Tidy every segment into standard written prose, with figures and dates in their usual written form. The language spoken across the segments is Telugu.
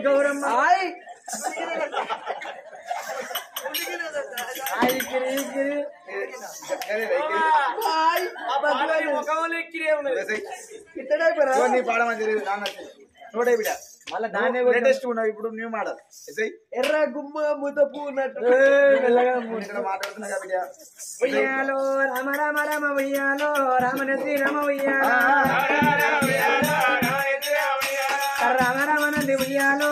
గౌరమ్మ నోటే బిడ్డ మళ్ళీ దాన్ని లేటెస్ట్ ఉన్నావు ఇప్పుడు న్యూ మోడల్ ఎర్ర గుమ్మ ముత పూనట్టు మాట్లాడుతున్నా బిడ్డ ఉయ్యాలో రామ రామ రామ ఉయ్యాలో రామన శ్రీరామ ఉయ్యాలో రామ రామ నంది ఉయ్యాలో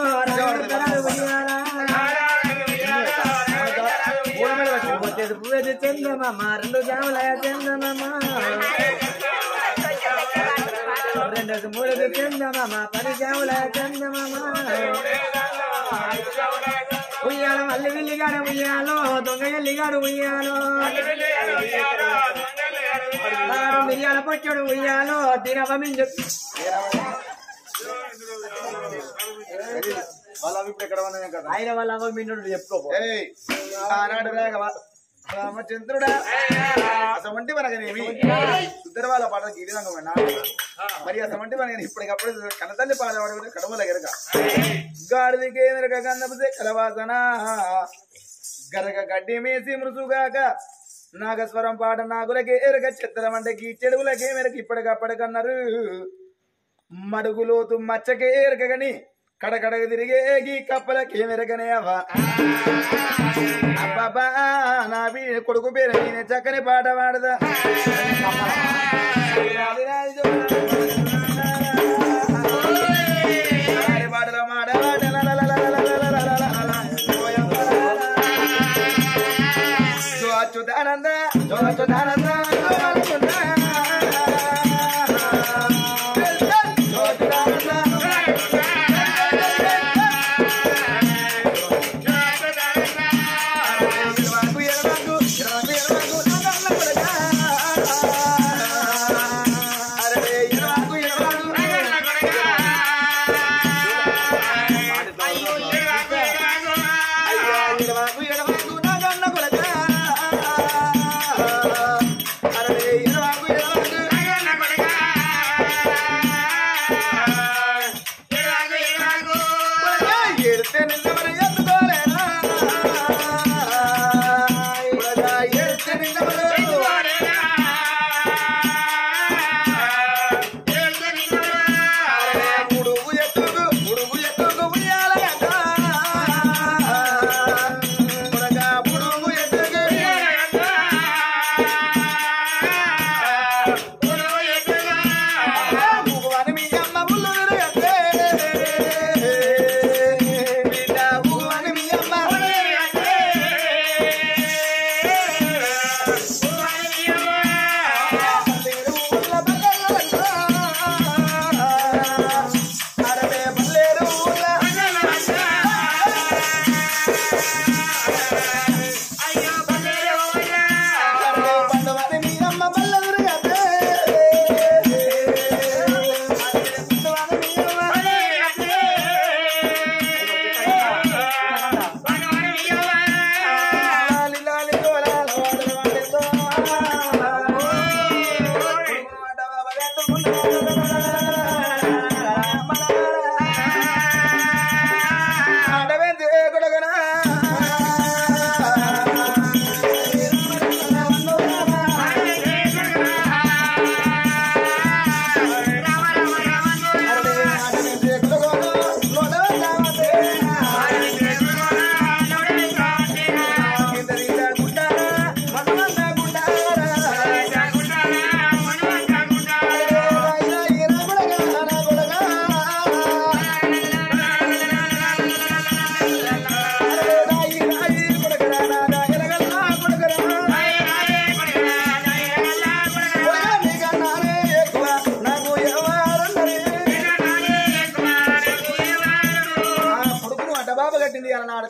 పువ్వు చందమమ్మ రెండు జాముల చందమమ్మ రెండు మూడు చందమమ్మ 10 జాముల చందమమ్మ ఉయ్యాలో అల్లి విల్లిగాడు ఉయ్యాలో దొంగ ఎల్లిగాడు ఉయ్యాలో మిరియాల పచ్చడు ఉయ్యాలో దినవమించు ఆయన వాళ్ళ అవ్వ మిన్నుడు చెప్పుకోపో రామచంద్రుడా అసమంటి మనగనేమి సుద్దరు వాళ్ళ పాట గీడిదంగా మరి అసమంటి మనగని ఇప్పటికప్పుడు కనతల్లి పాడవాడు కడవల గరక గాడిదికే మెరక కన్నపతే కలవాసన గరక గడ్డి మేసి మృసుగాక నాగస్వరం పాట నాగులకే ఎరక చిత్రం అంటే గీ చెడువులకే మెరక ఇప్పటికప్పటికన్నారు మడుగులోతు మచ్చకే ఎరకగని కడకడగ తిరిగే గీ కప్పలకే మెరకనే అబ్బాబా నా కొడుకు పేరు నేను చక్కని పాట పాడదా పాటలో మాట అచ్యుతానంద అచ్యుతానంద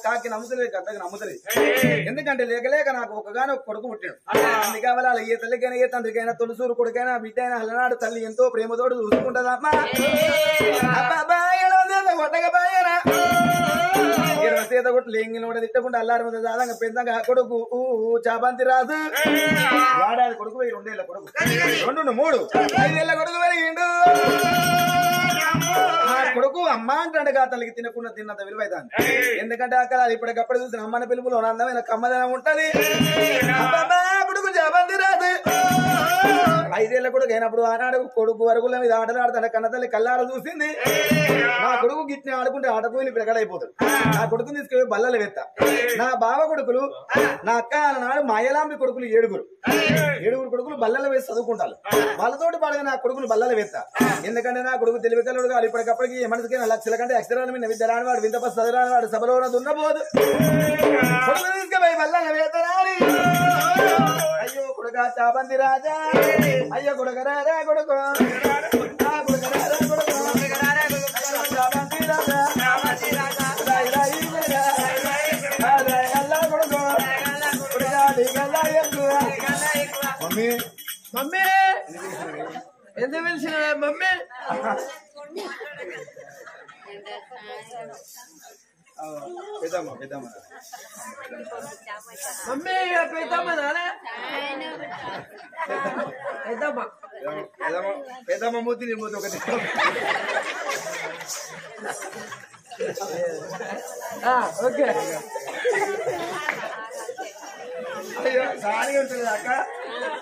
కాకి నమ్ముతలేదు గద్దకి నమ్ముతలేదు ఎందుకంటే లేకలేక నాకు ఒకగానో కొడుకు పుట్టాడు అందుకే వాళ్ళ ఏ తల్లికైనా ఏ తండ్రికైనా తొలిసూరు కొడుకైనా బిడ్డ అయినా అల్లనాడు తల్లి ఎంతో ప్రేమతోడు చూసుకుంటదమ్మా కొట్టకపోయారా సీత కొట్టు లేంగిని కూడా తిట్టకుండా అల్లారి మీద దాదాగా పెద్దంగా కొడుకు చాబంతి రాదు ఏడాది కొడుకు 2 ఏళ్ళ కొడుకు 2 3 5 ఏళ్ళ కొడుకు పెరిగిండు నా కొడుకు అమ్మ అంటాడు కా తల్లికి తిన్నంత విలువ అవుతుంది. ఎందుకంటే అక్కడ ఇప్పటికప్పుడు చూసిన అమ్మన పిలుపులో అందమైన కమ్మదనం ఉంటది. కొడుకు జబంది రాదు 5 ఏళ్ల కొడుకు అయినప్పుడు ఆనాడు కొడుకు వరకుల మీద ఆటలు ఆడతాడు. కన్న తల్లి కళ్ళాడ చూసింది. నా కొడుకు గిట్ని ఆడుకుంటే ఆటపోయి ఇప్పుడు ఎక్కడైపోతాడు. నా కొడుకుని తీసుకెళ్ళి బల్లలు వేస్తా. నా బావ కొడుకులు నా అక్క నాడు మాయలాంబి కొడుకులు 7 కొడుకులు బల్లలు వేసి చదువుకుంటారు. వాళ్ళతోటి పాడగా నా కొడుకులు బల్లలు వేస్తా. ఎందుకంటే నా కొడుకు తెలివికల్లుడు కాదు. ఇప్పటికప్పటికి మనసుకి లక్షల కంటే అక్షరాల మీద విద్య రానివాడు వింత పసి చదవరానివాడు సభలో దున్నపోదు. కొడుకు తీసుకుపోయి బల్లలు వేతరాని అయ్యో కొడుక చాబంది రాజా అయ్యో కొడుక రారా కొడుకు కొడుక రారా కొడుకు చాబంది రాజా మమ్మీ మమ్మీ ఎందుకు పిలిచిన మమ్మీ? పెద్దమ్మ పెద్దమ్మ మమ్మీ పెద్దమ్మ నానే పెద్దమ్మ పెద్దమ్మ మూతి నీ మూతి ఒకటి. ఓకే అయ్యో సానిగా ఉంటుంది అక్క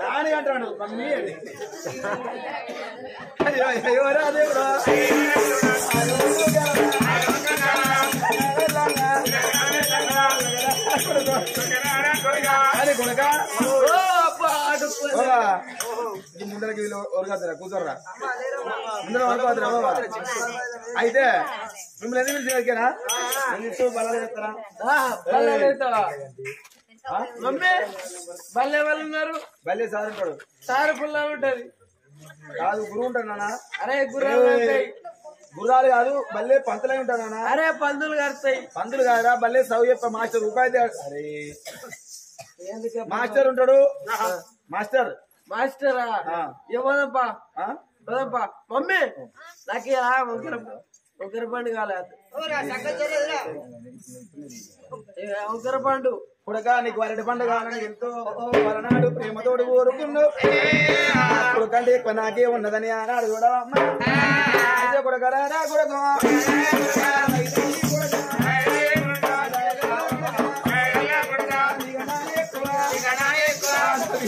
సానిగా అంటాడు మమ్మీ అని. అయ్యో అయ్యో అదే బ్రో అరే కొడుక ముందరకి వీళ్ళు ఒరగదురా కూతుర్రా ముందర వరకవద్దురా బాబా. అయితే మిమ్మల్ని ఎందుకు పిలిచినా బల్లలు చెప్తారా? మమ్మీ బల్లె వాళ్ళు ఉన్నారు. బల్లే సార్ ఉంటాడు. సారు పుల్ల ఉంటది కాదు గురువు ఉంటాడు నాన్న. అరే గుర్రాలు ఉంటాయి. గుర్రాలు కాదు బల్లే పంతులై ఉంటాడు నాన్న. అరే పందులు కడతాయి. పందులు కాదురా బల్లే సౌ చెప్ప మాస్టర్ ఉపాధ్యాయుడు. అరే మాస్టర్ ఉంటాడు. మాస్టర్ మాస్టరా ఏమోదప్పా పోదప్పా. మమ్మీ నాకు ఒకరి పండు కాలేదు. ఒకరి పండు కొడుక నీకు వరటి పండు కావాలని ఎంతో వరనాడు ప్రేమతోడు కోరుకుండు. కొడుకంటే ఎక్కువ నాకే ఉన్నదని అన్నాడు కూడా అమ్మ కొడుక రారా కొడుకు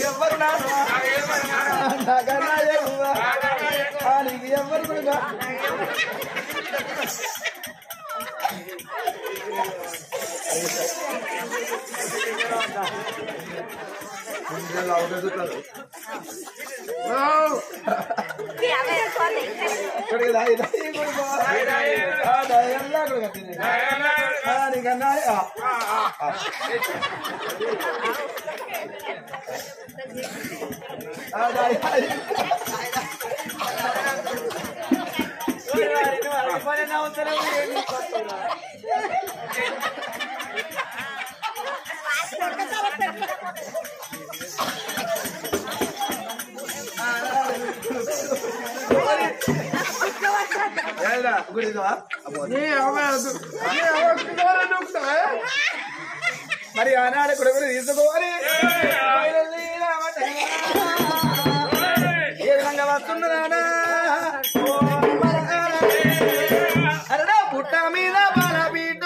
ఎవరు ఎవరు కొడుక మరి ఆనాడు కొడుకుని తీసుకోవాలి. ఏ విధంగా వస్తున్నదానా అరడా పుట్ట మీద బాల బీట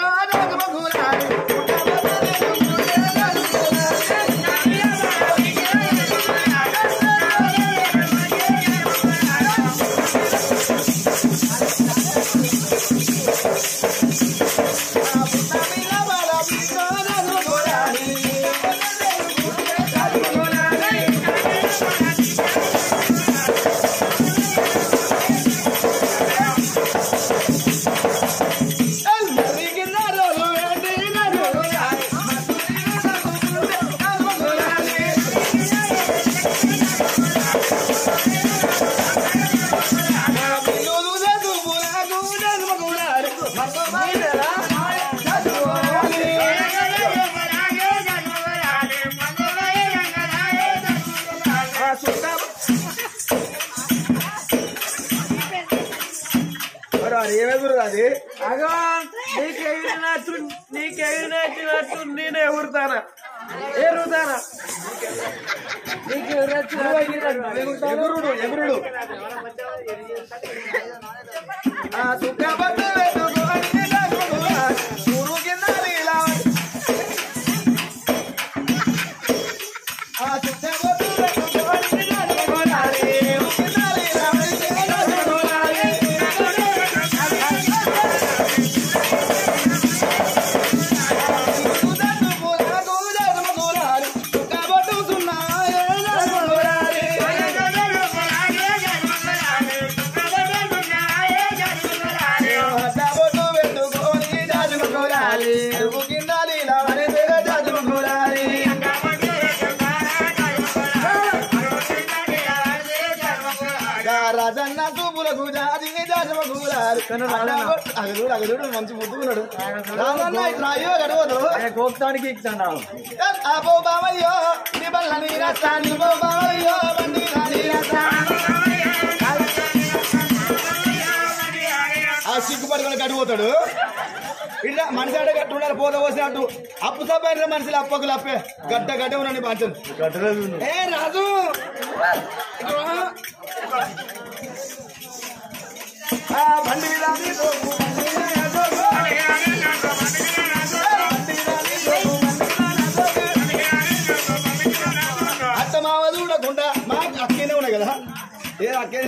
ఏమెగురు అది అగో నీకెగిరినట్టు నేనే ఎగురుతానా ఎగురుతానా నీకు ఎగురుడు ఎగురుడు అగదుడు మంచి ముద్దుకున్నాడు గోప్తానికి ఇచ్చాడు అబో బావయ్యో ఆ సిగ్గు పట్టుకొని కట్టిపోతాడు ఇట్లా మనిషి ఆడ గట్టు ఉండాలి పోత పోసినట్టు అప్పు సబ్బైన మనుషులు అప్పకులు అప్పే గడ్డ గడ్డ ఉన్నాను పంచలు ఏ రాజు బండి అత్త మావ చూడకుండా మా అక్కేనే ఉన్నాయి కదా ఏ అక్కే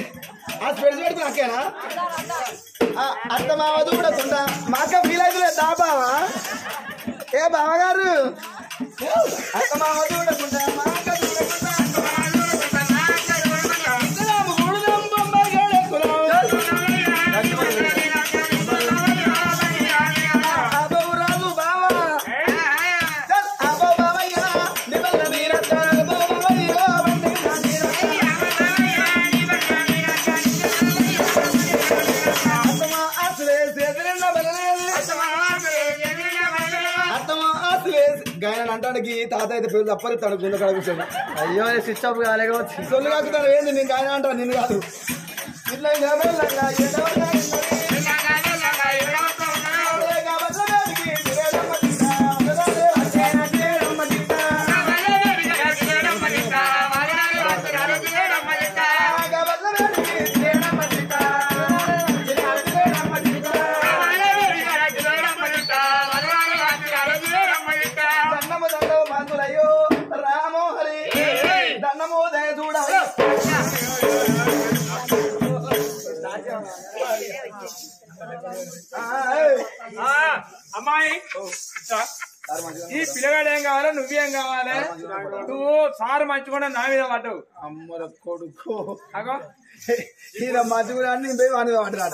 ఆ స్పెడ్స్ పెట్టుకుని అక్కేనా అత్త మావ చూడకుండా మాక ఫీల్ అవుతుంది దా బావా ఏ బావగారు అత్త మావ చూడకుండా మాక అంటానికి తాత అయితే పేరు తప్పరిస్తాడు గుండె కాడ కూర్చొని అయ్యో స్విచ్ ఆఫ్ కాలేకపోతే సొల్లు కాకుతాడు ఏంది నేను ఆయన అంటాను నిన్ను కాదు ఇట్లా అమ్మాయి ఈ పిల్లగాడు ఏం కావాలా నువ్వేం కావాలి నువ్వు సారు మంచిగా నా మీద పడ్డావు అమ్మల కొడుకు అగో మంచిగా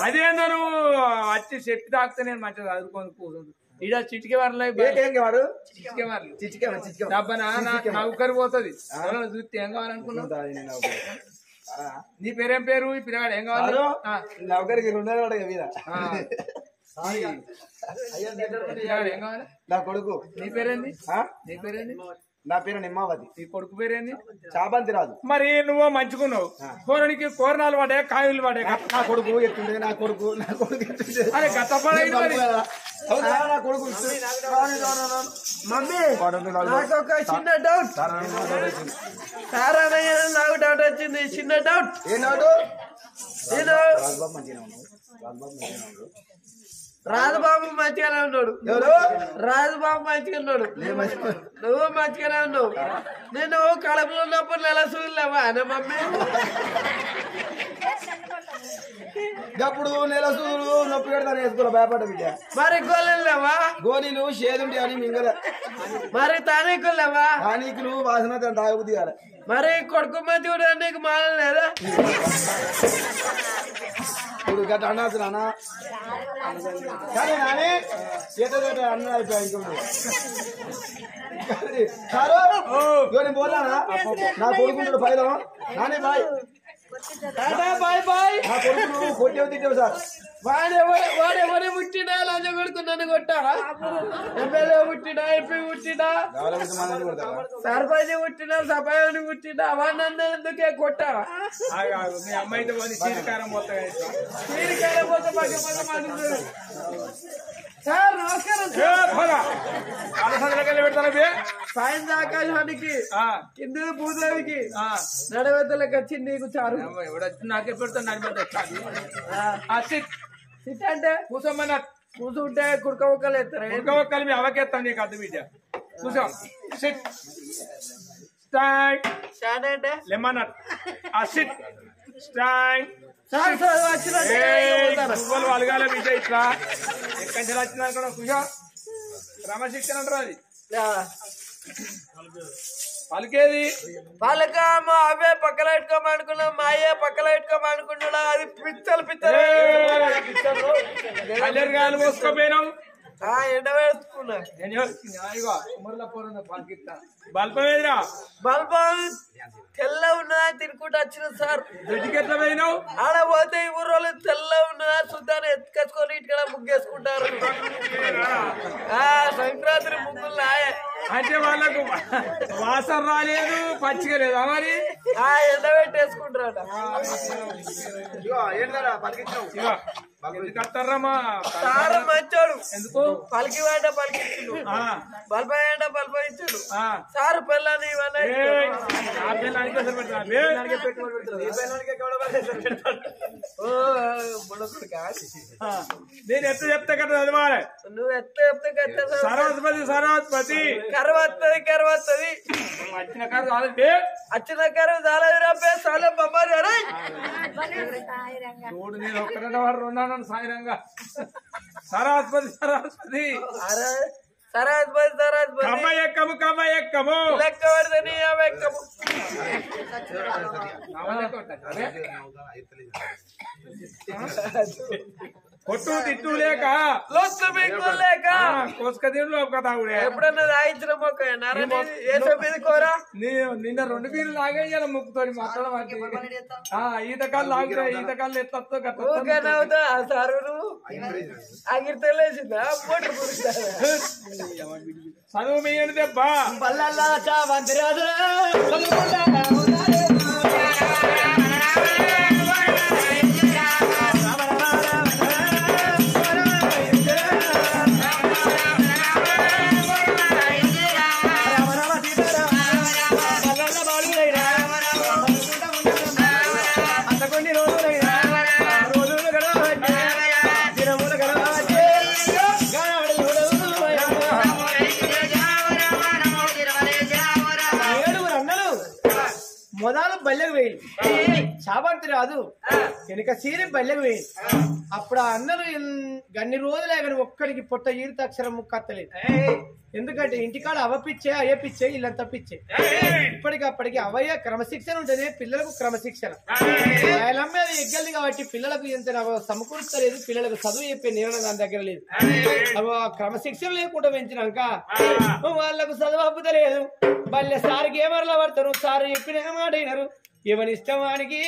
అదేందో నువ్వు వచ్చి చెట్టు తాకితే నేను మంచిగా చదువుకొని కూర్చుంది ఇడ చిటికే వారు నౌకరి పోతుంది చూస్తే ఏం కావాలనుకున్నావు నీ పేరేం పేరు ఈ పిల్లగాడు ఏం కావాలి నౌకరికి 2 నెలలు మీద ఏం కావాలి నా కొడుకు నీ పేరేంది నీ పేరేంది నా పేరు నిమ్మావతి నీ కొడుకు పేరేంది చాబంతి రాదు మరి నువ్వు మంచుకున్నావు కూరనికి కూరనాలు పడే కాయలు పడే నా కొడుకు ఎట్టుండే నా కొడుకు అరే గత నా కొడుకు మమ్మీ నాకు ఒక చిన్న డౌట్ సారానయ్య నాకు డౌట్ వచ్చింది చిన్న డౌట్ ఏ డౌట్ నేను రాజుబాబు మంచిగానే ఉన్నాడు రాజుబాబు మంచిగా ఉన్నాడు నువ్వు మంచిగానే ఉన్నావు నేను కడుపులో ఉన్నప్పుడు నెల చూడలేవా అనే మమ్మీ అప్పుడు నెల సూరు నొప్పి పెడతాను వేసుకోలే భయపడ్డ బిడ్డ మరి గోళీలు లేవా గోళీలు షేదుంటే అని మింగలే మరి తానీకులు లేవా తానీకులు వాసన తాగుబుద్ది కాలే మరి కొడుకు మంచిగా నీకు మానం లేదా ఇప్పుడు గట్ట అన్నాల్సి నాన్న కానీ నాని చేత అన్న అయిపోయా ఇంకొకటి పోలానా నా కొడుకుంటాడు పైలో నాని బాయ్ బాయ్ బాయ్ నా కొడుకు కొట్టేవి తిట్టావు సార్ వాడెవరి పుట్టినా లంచ కొడుకు నన్ను కొట్టావా ఎమ్మెల్యే పుట్టినా ఎంపీ పుట్టినా సర్పంచ్ పుట్టినా సభ్యుని పుట్టినా అవన్నీ ఎందుకే కొట్టావా మీ అమ్మాయితో చీరకారం పోతాయి చీరకారం పోతే సార్ నమస్కారం పెడతాను సాయం ఆకాశానికి కింద భూదేవికి నడవద్దలకు వచ్చి నీకు చారు నాకే పెడతాను సిట్ అంటే కూసోమన్నట్టు కూర్చుంటే కుడక ముక్కలు ఎత్తారు ఒక్కలు మీ అవకెత్తాం నీకు అర్థం బిడ్డ కూసో సిట్ స్టాండ్ స్టాండ్ అంటే లెమన్నట్టు ఆ సిట్ స్టాండ్ సార్ సార్ వచ్చినట్టు పువ్వులు వలగాల బిడ్డ ఇట్లా ఎక్కడి వచ్చింది అనుకున్నా కూసో క్రమశిక్షణ అంటారు అది పలికేది పలకమ్మ అవే పక్కన పెట్టుకోమనుకున్నాం మా అయ్యే పక్కన పెట్టుకోమనుకున్నా అది పిచ్చలు పిచ్చలు కళ్యాణ్ మోసుకోపోయినావు ఎండ వేసుకున్నా బల్పమేదిరా బల్బం తెల్ల ఉన్నదా తినుకుంటూ వచ్చిన సార్ దొడ్డికి ఎట్లా పోయినావు ఆడ పోతే ఈ ఊరోళ్ళు తెల్ల ఉన్నదా శుద్ధాన్ని ఎత్తుకొచ్చుకొని ఇటుకడ ముగ్గేసుకుంటారు సంక్రాంతి ముగ్గులు నాయే అంటే వాళ్ళకు వాసన రాలేదు పచ్చిగా లేదా మరి ఎండ పెట్టేసుకుంటారట ఎందుకు వస్తారమ్మా సార్ మంచోడు ఎందుకు పలికి వాడ పలికించుడు బల్బాయంట బల్బాయించాడు సార్ పిల్లని నేను ఎత్త చెప్తా కదా చదవాలి నువ్వు ఎత్త చెప్తే కట్టే సరస్వతి సరస్వతి కరువు వస్తుంది కరువు వస్తుంది వచ్చిన కాదు కాదంటే వచ్చిన కరువు చాలా రాపే చాలా బొమ్మారు చూడు నేను ఒక్కటే వాడు ఉన్నాను సాయిరంగా సరస్వతి సరస్వతి సరస్వతి సరస్వతి కమ్మ ఎక్కము కమ్మ ఎక్కము లెక్క పడితే ఎక్కము కొట్టు తిట్టు లేక లొట్టు మీకు లేక కోసుక తిండు లోపక ఎప్పుడన్నా రాయించిన మొక్క ఏసో మీద కోరా నిన్న 2 బీర్లు లాగేయాల ముక్కుతోని మాట్లాడమంటే ఈతకాలు లాగుతాయి ఈతకాలు ఎత్తతో ఊకేనవుతా సారు ఆగిరితే లేచిందా మోటార్ పురుస్తా చదువు మీయండి దెబ్బ బల్లల్లా చావంతి రాదు మొదలు బల్లెకు వేయి చాబంతి రాదు వెనుక సీరి బల్లెకు వేయి అప్పుడు ఆ అన్నలు గన్ని రోజులే కానీ ఒక్కడికి పొట్ట ఈరితక్షరం ముక్కత్తలేదు ఎందుకంటే ఇంటికాడ అవపిచ్చే అయ్యపిచ్చే ఇల్లంతా పిచ్చే ఇప్పటికప్పటికి అవయ్య క్రమశిక్షణ ఉంటేనే పిల్లలకు క్రమశిక్షణ మీద ఎగ్గల్ది కాబట్టి పిల్లలకు ఎంత సమకూర్చలేదు పిల్లలకు చదువు చెప్పే నిర్ణయం దాని దగ్గర లేదు క్రమశిక్షణ లేకుండా పెంచినాక వాళ్ళకు చదువు అప్పుతలేదు మళ్ళీ సార్కి ఏమరలా పడతారు సారు చెప్పిన మాట అయినారు ఎవరి ఇష్టం వానికి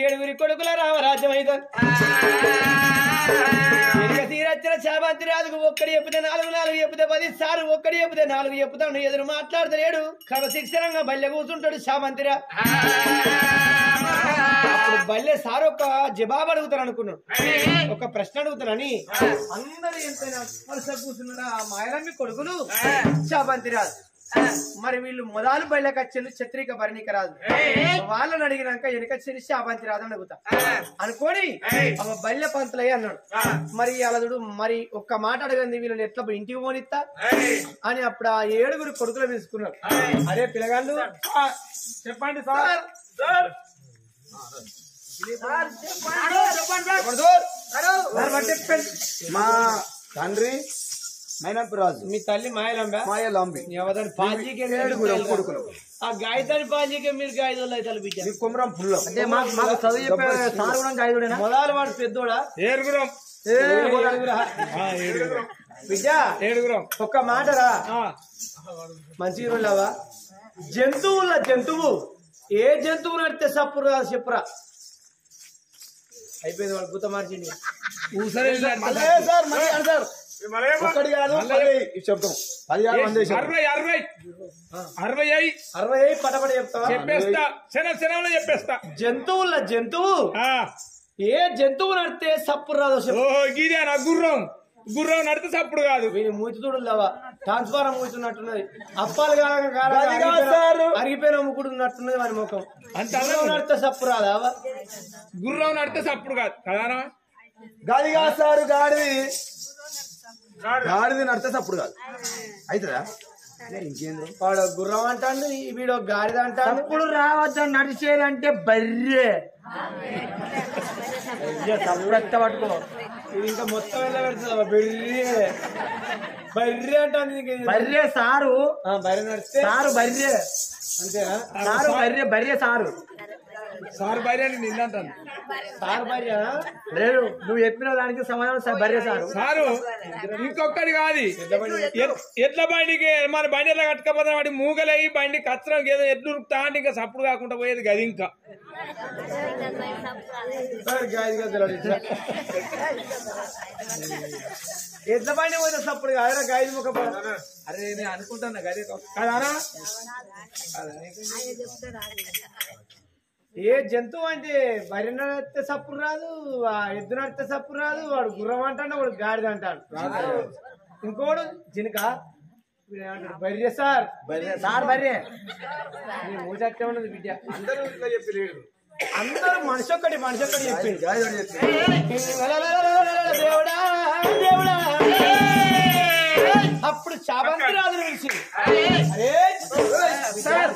7 కొడుకుల రామరాజ్యం అవుతారు తీరచ్చిన చాబంతి రాదుకు ఒక్కడి చెప్తే 4 చెప్తే 10 సారు ఒక్కడి చెప్తే 4 చెప్తాడు ఎదురు మాట్లాడతలేడు క్రమశిక్షణంగా బల్లె కూర్చుంటాడు చాబంతిరా అప్పుడు బల్లె సారు ఒక జవాబు అడుగుతాను అనుకున్నాడు ఒక ప్రశ్న అడుగుతానని అందరూ ఎంతైనా వరుస కూర్చున్నాడు ఆ మాయలమ్మి కొడుకులు చాబంతి రాదు మరి వీళ్ళు మొదలు బయలుకచ్చేది ఛత్రిక భరణిక రాదు వాళ్ళని అడిగినాక వెనకచ్చేది శాబంతి రాదు అని అడుగుతా అనుకోని బల్య పంతులయ్య అన్నాడు మరి అలదుడు మరి ఒక్క మాట అడగండి వీళ్ళని ఎట్లా ఇంటికి పోనిస్తా అని అప్పుడు ఆ 7 కొడుకులు తీసుకున్నారు అరే పిల్లగాళ్ళు చెప్పండి సార్ మా తండ్రి మైనపురాజు మీ తల్లి మాయలంబ మాయలాంబి పాజీకే కొడుకులు ఆ గాయతాని పాజీకే మీరు గాయదోళ్ళు అయితే బిడ్డ కుమరం పుల్ల అంటే మాకు చదువు చెప్పే సార్ కూడా గాయదుడేనా మొదలు వాడు పెద్దోడా ఏరుగురం బిడ్డ ఏడుగురం ఒక్క మాటరా మంచి రోజులవా జంతువు ఏ జంతువు నడితే సప్పుడు రాదు చెప్పురా అయిపోయింది వాడు గుత మార్చింది సార్ ఒక్కడి కాదు చెప్తాం 60 పటపట చెప్తావా చెప్పేస్తా చెప్పేస్తా జంతువు ఏ జంతువు నడితే సప్పుడు రాదు గిదేనా గుర్రం నడితే సప్పుడు కాదు వీని మూచుతుడు లేవా ట్రాన్స్ఫారం మూచున్నట్టున్నది అప్పాలు అరిగిపోయిన ముక్కుడు ఉన్నట్టున్నది వాని ముఖం అంత నడితే సప్పుడు రాదా గుర్రం నడితే సప్పుడు కాదు కదానా గాది కాదు సార్ గాడిది నడితే అప్పుడు కాదు అవుతుందా ఇంకేంద్ర వాడు గుర్రం అంటాడు వీడు గాడిద అంటాడు. ఇప్పుడు రావద్దని నడిచేదంటే బర్రె తప్పుడు పట్టుకో ఇది ఇంకా మొత్తం ఎలా పెడుతుందా బర్రె అంటాను. బర్రె సారు బర్రె నడిస్తే సారు బర్రె అంతేనా? సారు బర్రె సారు సార్ భార్య అని నిన్నంటాను. సార్ భార్య లేదు నువ్వు చెప్పిన దానికి సమాధానం బర్రె సారు. సారు ఇంకొకటి కాదు ఎట్ల బండికి మన బండి ఎట్లా కట్టుకపోతే వాడి మూగలయ్యి బండి కచ్చరం ఏదో ఎట్లు ఉరుకుతా అంటే ఇంకా సప్పుడు కాకుండా పోయేది గది ఇంకా ఎట్ల బండి పోతే సప్పుడు కాదు గాయలు ముఖ. అరే నేను అనుకుంటున్నా గది కాదా ఏ జంతువు అంటే వరి నడితే సప్పుడు రాదు, ఎద్దు నడితే సప్పుడు రాదు, వాడు గుర్రం అంటాడు, వాడు గాడిద అంటాడు. ఇంకోడు జినక బర్రె సార్ బర్రె మూచే ఉన్నది బిడ్డ. అందరూ ఇట్లా చెప్పి అందరూ మనిషి ఒక్కటి చెప్పింది. చెప్పి దేవుడా దేవుడా అప్పుడు చాబంతి రాజు నుంచి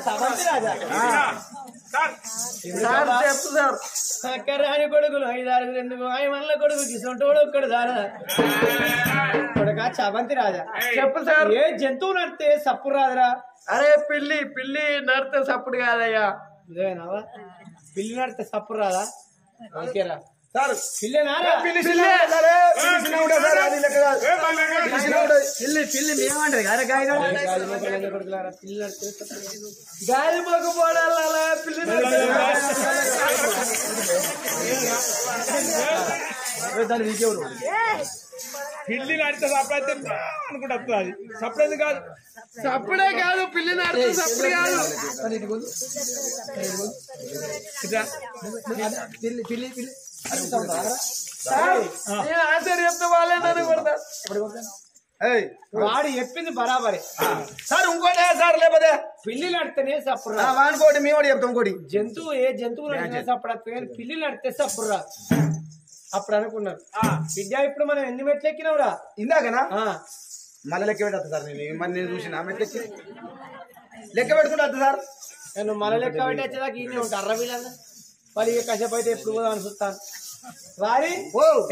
చాబంతి రాజా చెప్పు సార్ అక్కరాని కొడుకులు 5-6 ఎందుకు ఆయమల్ల కొడుకు కిసంటోడు ఒక్కడు దారా కొడుక చాబంతి రాజా చెప్పు సార్. ఏ జంతువు నడితే సప్పుడు రాదురా? అరే పిల్లి నడితే సప్పుడు కాదయ్యా. ఇదేనావా పిల్లి నడితే సప్పుడు రాదా? ఓకేరా సార్ పిల్లేనారా? పిల్లి మేమంటారు కదా గాయన గాలి మొక్కుపోడాలా పిల్లి దాన్ని నీకెవరు పిల్లి నడితే సప్పుడైతే అనుకుంటా అది సప్పుడైతే కాదు సప్పుడే కాదు పిల్లి నడితే సప్పుడు కాదు. నేను ఆన్సర్ చెప్తే వాళ్ళే నన్ను కొడతా. వాడు చెప్పింది బరాబరే సార్ ఇంకోటి సార్ లేకపోతే పిల్లి నడితేనే సప్పుడు రాదు. వానుకోటి మీ వాడు చెప్తాం ఇంకోటి జంతువు ఏ జంతువు నడితే సప్పుడు వస్తుంది కానీ పిల్లి నడితే సప్పుడు రాదు. అప్పుడు అనుకున్నారు విద్య ఇప్పుడు మనం ఎన్ని మెట్లు ఎక్కినావురా? ఇందాకనా మళ్ళీ లెక్క పెట్టద్దు సార్ నేను చూసిన మెట్లెక్కి లెక్క పెట్టుకుంటా సార్. నేను మల లెక్క పెట్టి వచ్చేదాకా ఈయనే ఉంటా అర్రబీలంగా మరి కసేపు అయితే ఎప్పుడు పోదాం అని చూస్తాను. వారి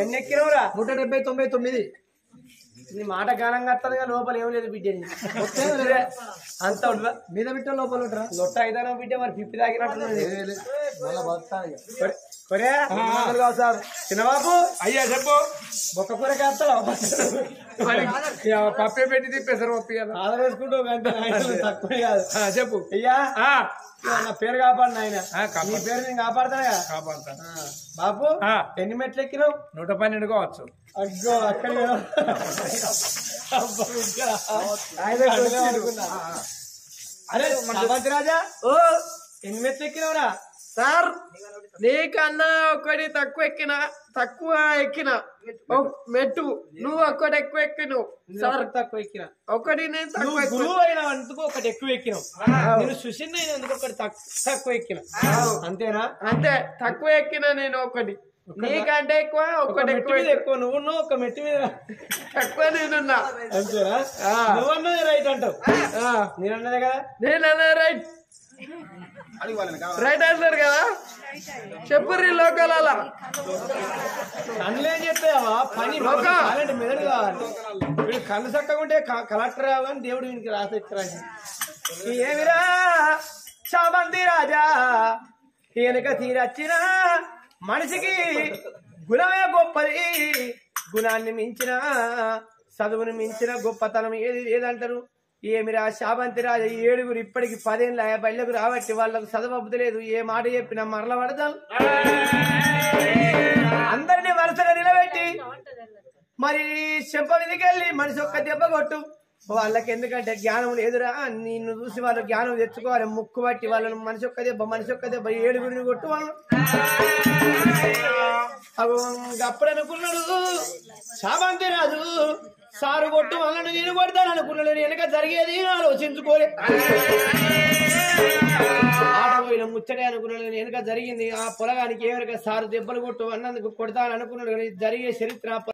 ఎన్ని ఎక్కినవురా? 170-99. నీ మాట గానంగా వస్తుందిగా లోపల ఏం లేదు బిడ్డ అంత మీద బిట్ట లోపల ఉంటారా? లొట్ట అయిదానో బిడ్డ మరి పిప్పి తాగినట్టు సార్ చిన్నబాబు అయ్యా చెప్పు ఒక్క కూర కాస్తావా? పప్పే పెట్టి తిప్పేసారు పప్పి ఆదర వేసుకుంటూ తక్కువే కాదు. చెప్పు అయ్యా నా పేరు కాపాడు ఆయన నీ పేరు నేను కాపాడుతాను కదా. కాపాడుతాను బాబు ఎన్ని మెట్లు ఎక్కినావు? 112 కావచ్చు. అగ్గో అక్కడ అరే చాబంతి రాజా ఎన్ని మెట్లు ఎక్కినావురా? సార్ నీకన్నా ఒకటి తక్కువ ఎక్కిన మెట్టు నువ్వు ఒక్కటి ఎక్కువ ఎక్కినావు సార్. తక్కువ ఎక్కిన ఒకటి నేను తక్కువ గురువు అయినా అందుకు ఒకటి ఎక్కువ ఎక్కినావు. నేను సుశీల్ అయినందుకు ఒకటి తక్కువ ఎక్కిన. అంతేనా? అంతే తక్కువ ఎక్కిన నేను ఒకటి నీకంటే ఎక్కువ ఒకటి ఎక్కువ నువ్వు ఒక మెట్టు మీద తక్కువ నేనున్నా. అంతేనా? నువ్వన్నది రైట్ అంటావు. నేనన్నదే కదా. నేనన్నా రైట్ రైట్ ఆన్సర్ కదా. చెప్పుర్రి లోకల్ అలా కళ్ళు ఏం చెప్తావా పని కావాలంటే మెదడు కావాలి. వీడు కళ్ళు చక్కగా ఉంటే కలెక్టర్ రావు కానీ దేవుడు వీనికి రాసి ఏమిరా చామంతి రాజా వెనుక తీరచ్చిన మనిషికి గుణమే గొప్పది. గుణాన్ని మించిన చదువుని మించిన గొప్పతనం ఏదంటారు? ఏమిరా శాబంతి రాజా 7 ఇప్పటికి 10 ఏళ్ళ బయలకు రాబట్టి వాళ్ళకు చదువు లేదు. ఏ మాట చెప్పినా మరల పడతాం. అందరినీ వరుసగా నిలబెట్టి మరి చెంప మీదకి వెళ్ళి మనిషి ఒక్క దెబ్బ కొట్టు. వాళ్ళకి ఎందుకంటే జ్ఞానం లేదురా. నిన్ను చూసి వాళ్ళు జ్ఞానం తెచ్చుకోవాలి. ముక్కు బట్టి వాళ్ళని మనిషి ఒక్క దెబ్బ 7 కొట్టు వాళ్ళు. అప్పుడు అనుకున్నాడు శాబంతి రాజు సారు కొట్టు వాళ్ళని నేను కొడతాను అనుకున్నాడు. వెనక జరిగేది ఆలోచించుకోలే. ఆట పోయిన ముచ్చటే అనుకున్నాడు కానీ వెనుక జరిగింది ఆ పొలగానికి ఎవరిక సారు దెబ్బలు కొట్టు అన్నందుకు కొడతాను అనుకున్నాడు కానీ జరిగే చరిత్ర